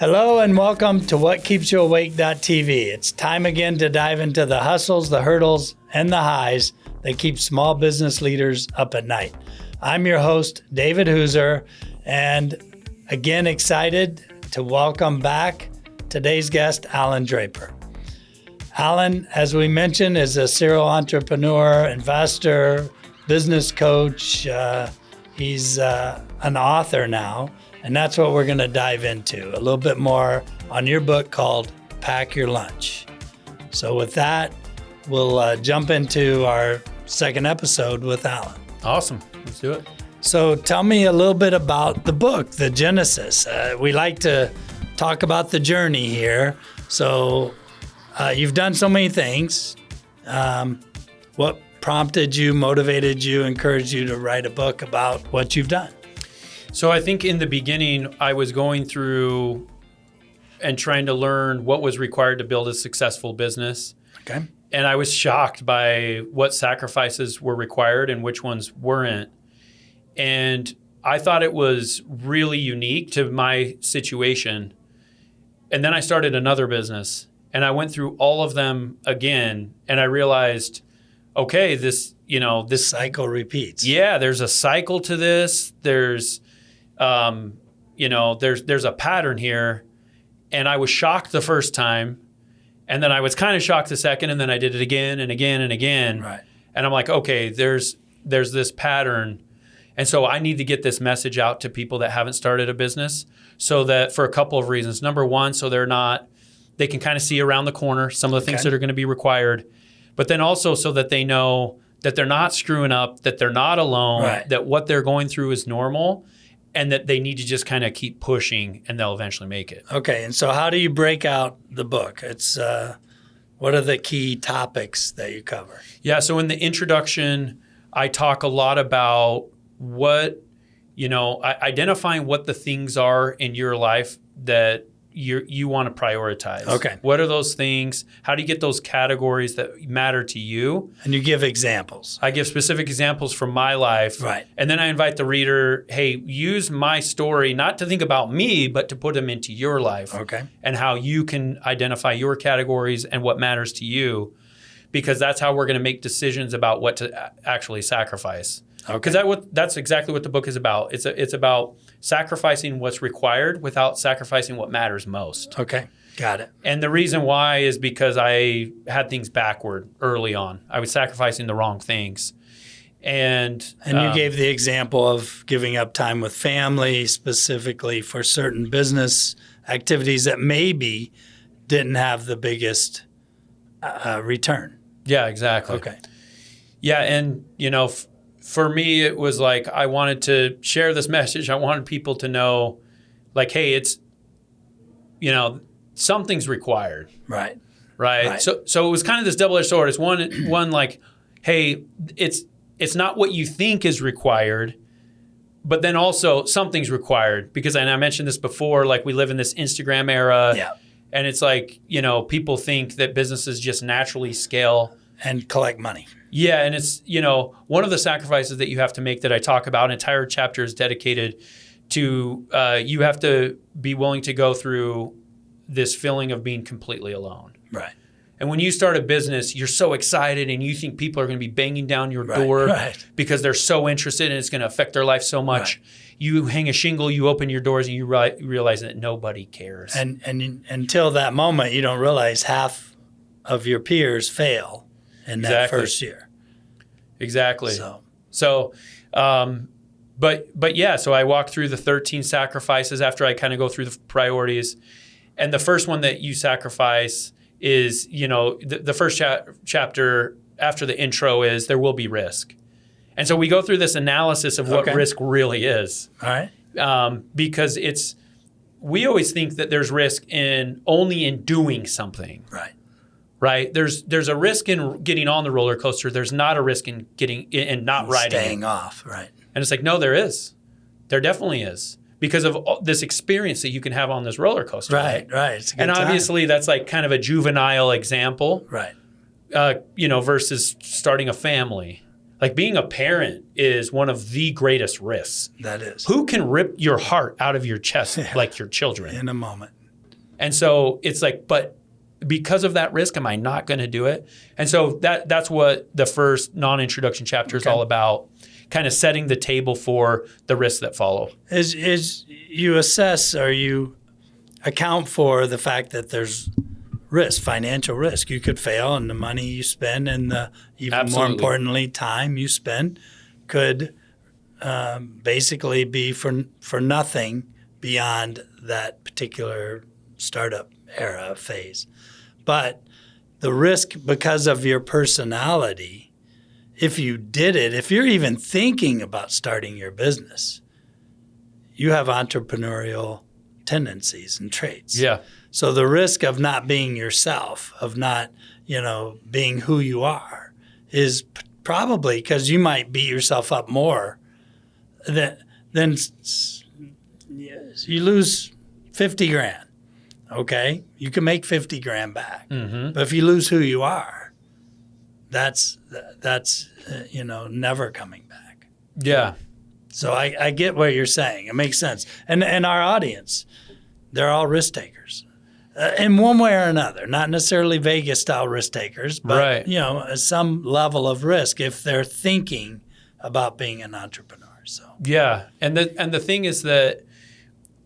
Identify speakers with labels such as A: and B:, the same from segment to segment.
A: Hello and welcome to WhatKeepsYouAwake.tv. It's time again to dive into the hustles, the hurdles, and the highs that keep small business leaders up at night. I'm your host, David Hooser, and again excited to welcome back today's guest, Allan Draper. Allan, as we mentioned, is a serial entrepreneur, investor, business coach. He's an author now, and that's what we're going to dive into, a little bit more on your book called Pack Your Lunch. So with that, we'll jump into our second episode with Allan.
B: Awesome. Let's do it.
A: So tell me a little bit about the book, the genesis. We like to talk about the journey here. So you've done so many things. What prompted you, motivated you, encouraged you to write a book about what you've done?
B: So I think in the beginning, I was going through and trying to learn what was required to build a successful business.
A: Okay.
B: And I was shocked by what sacrifices were required and which ones weren't. And I thought it was really unique to my situation. And then I started another business and I went through all of them again. And I realized, okay, this
A: cycle repeats.
B: Yeah, there's a cycle to this. There's a pattern here. And I was shocked the first time. And then I was kind of shocked the second. And then I did it again and again and again.
A: Right.
B: And I'm like, okay, there's this pattern. And so I need to get this message out to people that haven't started a business, so that for a couple of reasons. Number one, so they can kind of see around the corner some of the things that are going to be required. But then also so that they know that they're not screwing up, that they're not alone,
A: right,
B: that what they're going through is normal, and that they need to just kind of keep pushing and they'll eventually make it.
A: Okay. And so how do you break out the book? It's what are the key topics that you cover?
B: Yeah. So in the introduction, I talk a lot about identifying what the things are in your life that you want to prioritize.
A: Okay.
B: What are those things? How do you get those categories that matter to you?
A: And you give examples.
B: I give specific examples from my life.
A: Right.
B: And then I invite the reader, hey, use my story not to think about me, but to put them into your life.
A: Okay. And
B: how you can identify your categories and what matters to you, because that's how we're going to make decisions about what to actually sacrifice.
A: Okay.
B: Because that's exactly what the book is about. It's about sacrificing what's required without sacrificing what matters most.
A: Okay, got it.
B: And the reason why is because I had things backward early on. I was sacrificing the wrong things. And
A: you gave the example of giving up time with family specifically for certain business activities that maybe didn't have the biggest return.
B: Yeah, exactly.
A: Okay.
B: Yeah, and for me, it was like I wanted to share this message. I wanted people to know, like, hey, it's, something's required.
A: Right.
B: Right. So it was kind of this double-edged sword. It's one like, hey, it's not what you think is required, but then also something's required, because, and I mentioned this before, like we live in this Instagram era.
A: Yeah.
B: And it's like, people think that businesses just naturally scale
A: and collect money.
B: Yeah, and it's, one of the sacrifices that you have to make that I talk about, an entire chapter is dedicated to, you have to be willing to go through this feeling of being completely alone.
A: Right.
B: And when you start a business, you're so excited and you think people are going to be banging down your door because they're so interested and it's going to affect their life so much. Right. You hang a shingle, you open your doors, and you realize that nobody cares.
A: And until that moment, you don't realize half of your peers fail in that first year.
B: Exactly. So I walk through the 13 sacrifices after I kind of go through the priorities. And the first one that you sacrifice is, the first chapter after the intro is there will be risk. And so we go through this analysis of what risk really is.
A: All right.
B: Because we always think that there's risk only in doing something. Right. There's a risk in getting on the roller coaster. There's not a risk in getting in not riding.
A: Staying off. Right.
B: And it's like, no, there is. There definitely is. Because of this experience that you can have on this roller coaster.
A: Right. It's a good
B: and obviously
A: time.
B: That's like kind of a juvenile example.
A: Right.
B: Versus starting a family. Like being a parent is one of the greatest risks.
A: That is.
B: Who can rip your heart out of your chest like your children?
A: In a moment.
B: And so it's like, but because of that risk, am I not going to do it? And so that's what the first non-introduction chapter is all about, kind of setting the table for the risks that follow.
A: Is you assess or you account for the fact that there's risk, financial risk. You could fail, and the money you spend and the even more importantly, time you spend could basically be for nothing beyond that particular startup era phase. But the risk, because of your personality, if you did it, if you're even thinking about starting your business, you have entrepreneurial tendencies and traits.
B: Yeah.
A: So the risk of not being yourself, of not, being who you are, is probably because you might beat yourself up more than you lose 50 grand. Okay, you can make 50 grand back, but if you lose who you are, that's never coming back.
B: Yeah.
A: So I get what you're saying. It makes sense. And our audience, they're all risk takers, in one way or another. Not necessarily Vegas style risk takers, but some level of risk if they're thinking about being an entrepreneur. So
B: yeah, and the thing is that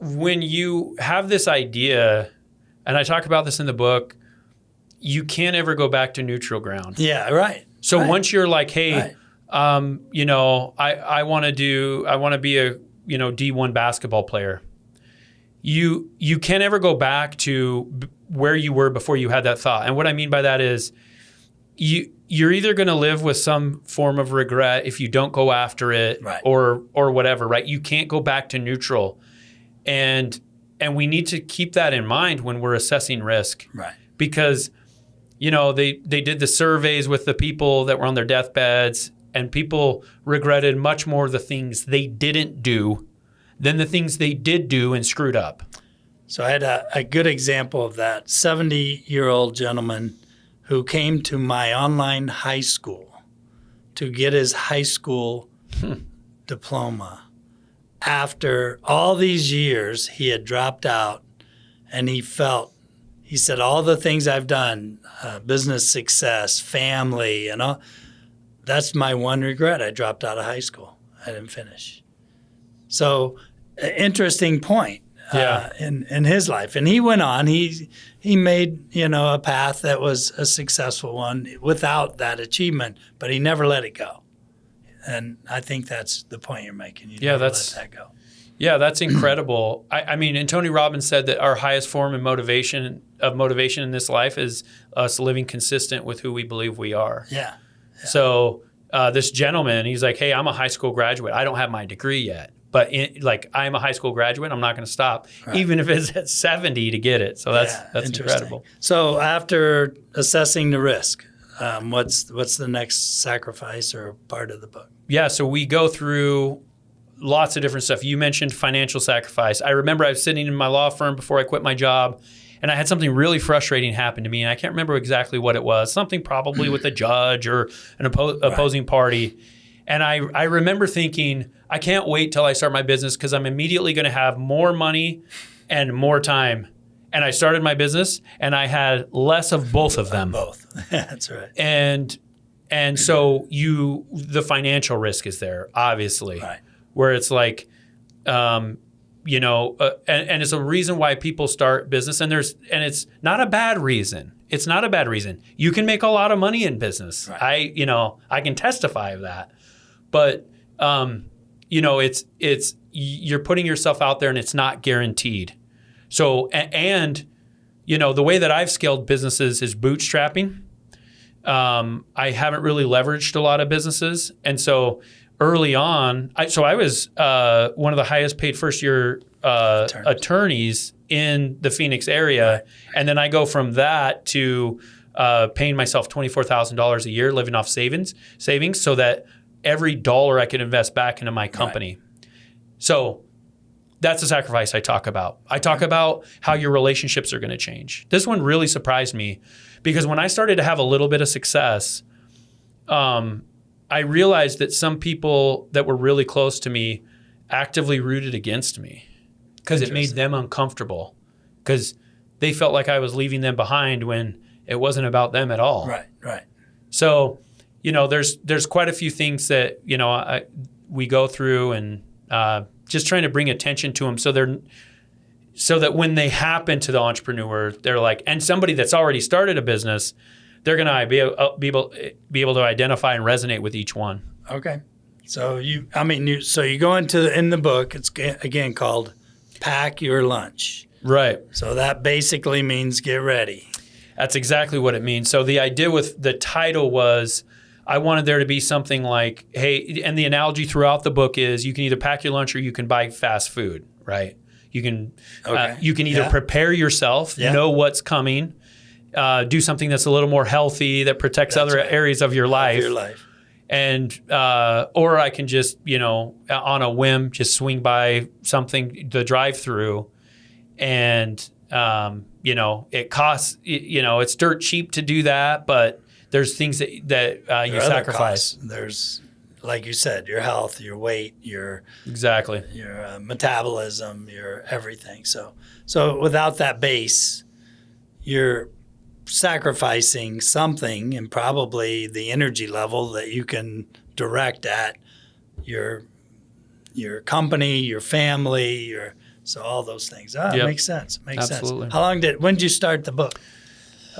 B: when you have this idea, and I talk about this in the book, you can't ever go back to neutral ground.
A: Yeah, right.
B: So
A: right.
B: once you're like, hey, I want to be a D1 basketball player. You can't ever go back to where you were before you had that thought. And what I mean by that is you're either going to live with some form of regret if you don't go after it,
A: right,
B: or whatever, right? You can't go back to neutral. And we need to keep that in mind when we're assessing risk.
A: Right.
B: Because, they did the surveys with the people that were on their deathbeds, and people regretted much more the things they didn't do than the things they did do and screwed up.
A: So I had a good example of that. 70-year-old gentleman who came to my online high school to get his high school diploma. After all these years, he had dropped out, and he said, all the things I've done, business success, family, and all, that's my one regret. I dropped out of high school. I didn't finish. So, interesting point in his life. And he went on. He made, a path that was a successful one without that achievement, but he never let it go. And I think that's the point you're making. You never let that go.
B: Yeah, that's incredible. I mean, and Tony Robbins said that our highest form of motivation in this life is us living consistent with who we believe we are.
A: Yeah.
B: So this gentleman, he's like, hey, I'm a high school graduate. I don't have my degree yet, but I'm a high school graduate. I'm not going to stop, even if it's at 70 to get it. So that's incredible. So
A: after assessing the risk, what's the next sacrifice or part of the book?
B: Yeah, so we go through lots of different stuff. You mentioned financial sacrifice. I remember I was sitting in my law firm before I quit my job, and I had something really frustrating happen to me, and I can't remember exactly what it was. Something probably with a judge or an opposing party. And I remember thinking, I can't wait till I start my business because I'm immediately going to have more money and more time. And I started my business, and I had less of both of them.
A: Both. That's right.
B: And so the financial risk is there, obviously,
A: right,
B: where it's like, and it's a reason why people start business, and it's not a bad reason. It's not a bad reason. You can make a lot of money in business. Right. I can testify of that, but it's you're putting yourself out there, and it's not guaranteed. So, and the way that I've scaled businesses is bootstrapping. I haven't really leveraged a lot of businesses. And so early on, I was one of the highest paid first year attorneys in the Phoenix area. Right. And then I go from that to paying myself $24,000 a year, living off savings so that every dollar I could invest back into my company. Right. So that's the sacrifice I talk about. I talk about how your relationships are going to change. This one really surprised me because when I started to have a little bit of success, I realized that some people that were really close to me actively rooted against me because it made them uncomfortable. Because they felt like I was leaving them behind when it wasn't about them at all.
A: Right.
B: So, there's quite a few things that, we go through, and just trying to bring attention to them so that when they happen to the entrepreneur, they're like, and somebody that's already started a business, they're going to be able to identify and resonate with each one.
A: Okay. So you go in the book, it's again called Pack Your Lunch.
B: Right.
A: So that basically means get ready.
B: That's exactly what it means. So the idea with the title was, I wanted there to be something like, hey, and the analogy throughout the book is you can either pack your lunch or you can buy fast food, right? You can either prepare yourself, know what's coming, do something that's a little more healthy that protects other areas of your life. And or I can just, on a whim, just swing by something, the drive-through, and it costs, it's dirt cheap to do that, but there's things that you sacrifice.
A: There's, like you said, your health, your weight, your metabolism, your everything. So without that base, you're sacrificing something, and probably the energy level that you can direct at your company, your family, so all those things. It makes sense.
B: Absolutely.
A: Sense. When did you start the book?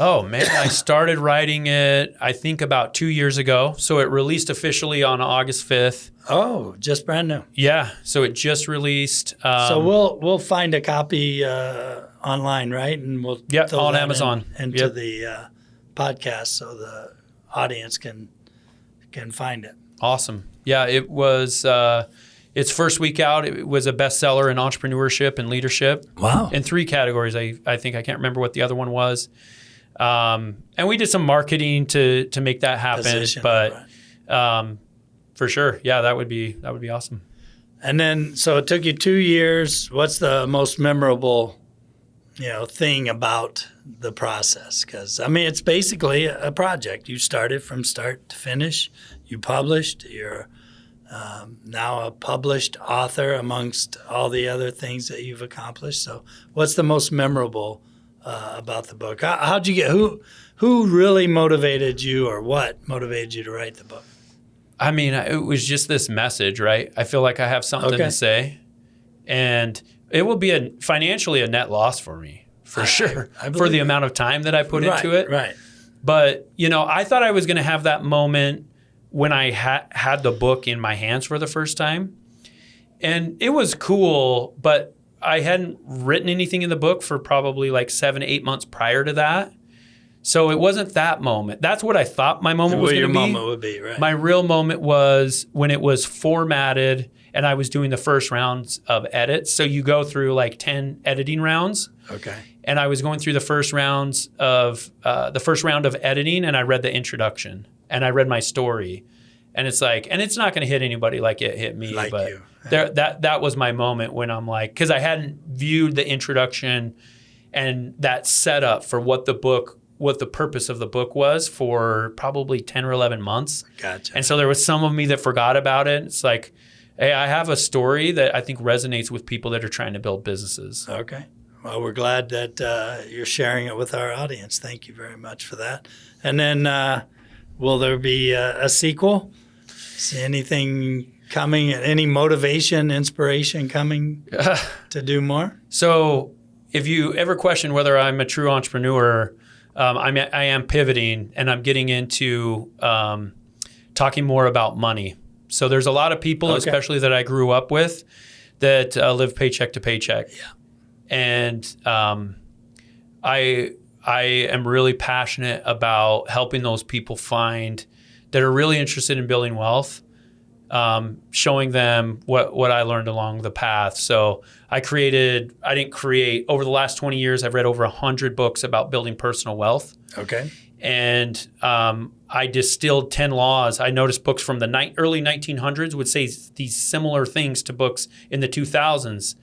B: Oh man, I started writing it, I think about 2 years ago. So it released officially on August 5th.
A: Oh, just brand new.
B: Yeah. So it just released.
A: So we'll find a copy online, right? And we'll throw
B: on
A: that
B: Amazon
A: into the podcast so the audience can find it.
B: Awesome. Yeah, it was its first week out. It was a bestseller in entrepreneurship and leadership.
A: Wow.
B: In 3 categories. I think I can't remember what the other one was. And we did some marketing to make that happen. For sure, that would be awesome.
A: And then, so it took you 2 years. What's the most memorable, thing about the process? Because it's basically a project. You started from start to finish. You published. You're now a published author amongst all the other things that you've accomplished. So, what's the most memorable about the book? How'd you get? Who really motivated you, or what motivated you to write the book?
B: It was just this message, right? I feel like I have something to say, and it will be financially a net loss for me, for sure, for the amount of time that I put into it.
A: Right.
B: But, I thought I was going to have that moment when I had the book in my hands for the first time. And it was cool, but I hadn't written anything in the book for probably like 7 to 8 months prior to that. So it wasn't that moment. That's what I thought my moment was going to be.
A: What your moment would be, right?
B: My real moment was when it was formatted and I was doing the first rounds of edits. So you go through like 10 editing rounds.
A: Okay.
B: And I was going through the first round of editing, and I read the introduction and I read my story. And it's like, and it's not going to hit anybody like it hit me.
A: Like
B: but
A: you.
B: that was my moment when I'm like, because I hadn't viewed the introduction and that setup for what the purpose of the book was for probably 10 or 11 months.
A: Gotcha.
B: And so there was some of me that forgot about it. It's like, hey, I have a story that I think resonates with people that are trying to build businesses.
A: Okay. Well, we're glad that you're sharing it with our audience. Thank you very much for that. And then will there be a sequel? See anything coming? Any motivation, inspiration coming to do more?
B: So if you ever question whether I'm a true entrepreneur, I am pivoting, and I'm getting into talking more about money. So there's a lot of people, especially that I grew up with, that live paycheck to paycheck.
A: Yeah.
B: And I am really passionate about helping those people find that are really interested in building wealth, showing them what I learned along the path. So over the last 20 years, I've read over 100 books about building personal wealth.
A: Okay.
B: And I distilled 10 laws. I noticed books from the early 1900s would say these similar things to books in the 2000s.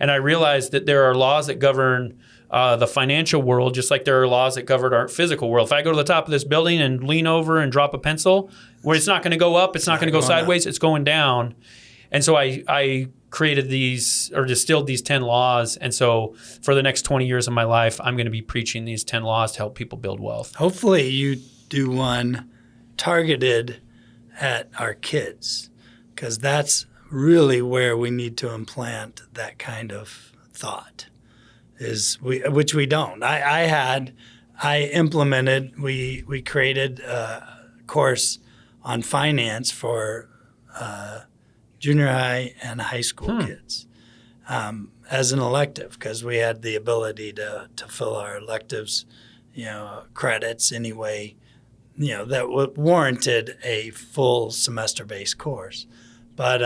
B: And I realized that there are laws that govern the financial world, just like there are laws that govern our physical world. If I go to the top of this building and lean over and drop a pencil, where it's not going to go up, it's not going to go sideways, it's going down. And so I created these or distilled these 10 laws. And so for the next 20 years of my life, I'm going to be preaching these 10 laws to help people build wealth.
A: Hopefully you do one targeted at our kids, because that's really where we need to implant that kind of thought, which we don't. We created a course on finance for junior high and high school kids as an elective, because we had the ability to fill our electives, credits anyway, that warranted a full semester-based course. But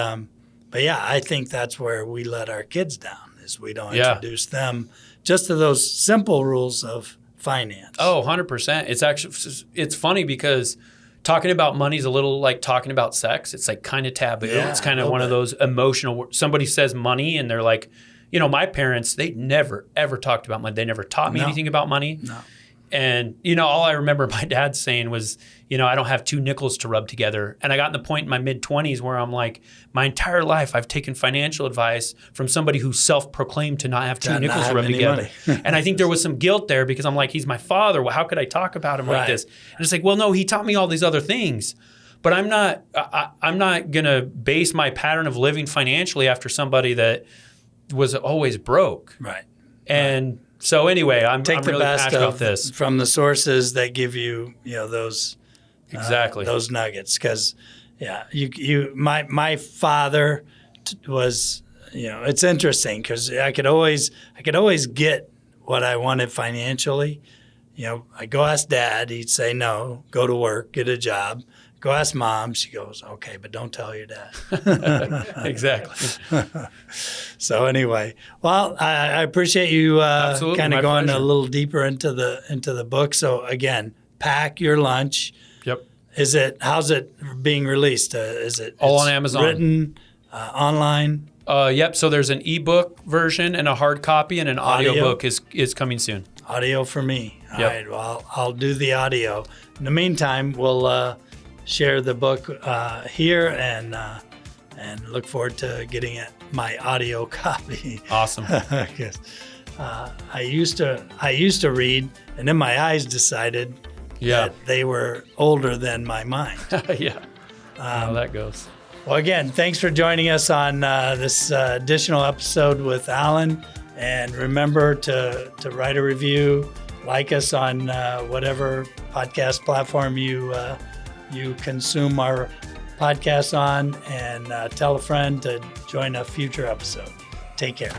A: yeah, I think that's where we let our kids down, is we don't introduce them just to those simple rules of finance.
B: Oh, 100%. It's funny because talking about money is a little like talking about sex. It's like kind of taboo.
A: Yeah,
B: it's kind of one of those emotional, somebody says money and they're like, my parents, they never, ever talked about money. They never taught me anything about money.
A: No.
B: And, all I remember my dad saying was, I don't have two nickels to rub together. And I got in the point in my mid-20s where I'm like, my entire life I've taken financial advice from somebody who self-proclaimed to not have two nickels to rub together. And I think there was some guilt there because I'm like, he's my father. Well, how could I talk about him like this? And it's like, well, no, he taught me all these other things. But I'm not going to base my pattern of living financially after somebody that was always broke.
A: Right.
B: And so anyway, I'm really passionate about this.
A: From the sources that give you, those
B: exactly
A: those nuggets. Because my father was, it's interesting because I could always get what I wanted financially. I go ask Dad, he'd say no, go to work, get a job. Go ask Mom. She goes, okay, but don't tell your dad.
B: Exactly.
A: So anyway, well, I appreciate you kind of going a little deeper into the book. So again, Pack Your Lunch.
B: Yep.
A: How's it being released? Is it
B: all on Amazon?
A: Written online?
B: Yep. So there's an ebook version and a hard copy, and an audiobook is coming soon.
A: Audio for me. All
B: Yep.
A: right. Well, I'll do the audio. In the meantime, we'll share the book here and look forward to getting my audio copy.
B: Awesome.
A: Yes. I used to read, and then my eyes decided that they were older than my mind.
B: Yeah. How that goes.
A: Well, again, thanks for joining us on this additional episode with Allan. And remember to write a review, like us on whatever podcast platform you consume our podcast on, and tell a friend to join a future episode. Take care.